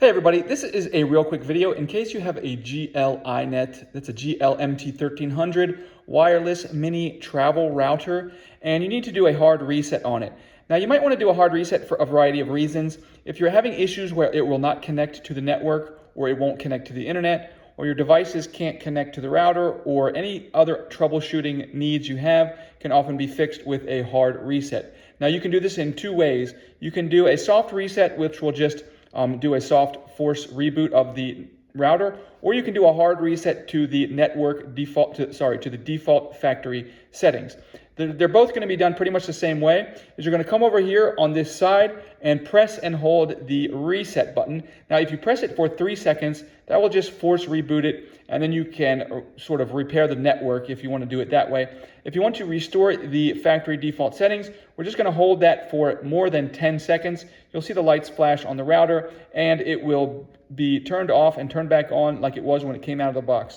Hey everybody, this is a real quick video in case you have a GL iNet, that's a GL-MT1300 wireless mini travel router, and you need to do a hard reset on it. Now you might want to do a hard reset for a variety of reasons. If you're having issues where it will not connect to the network, or it won't connect to the internet, or your devices can't connect to the router, or any other troubleshooting needs you have can often be fixed with a hard reset. Now you can do this in two ways. You can do a soft reset, which will just do a soft force reboot of the router, or you can do a hard reset to the network default, to the default factory settings. They're both going to be done pretty much the same way. Is you're going to come over here on this side and press and hold the reset button. Now, if you press it for 3 seconds, that will just force reboot it, and then you can sort of repair the network if you want to do it that way. If you want to restore the factory default settings, we're just going to hold that for more than 10 seconds. You'll see the lights flash on the router, and it will be turned off and turned back on like it was when it came out of the box.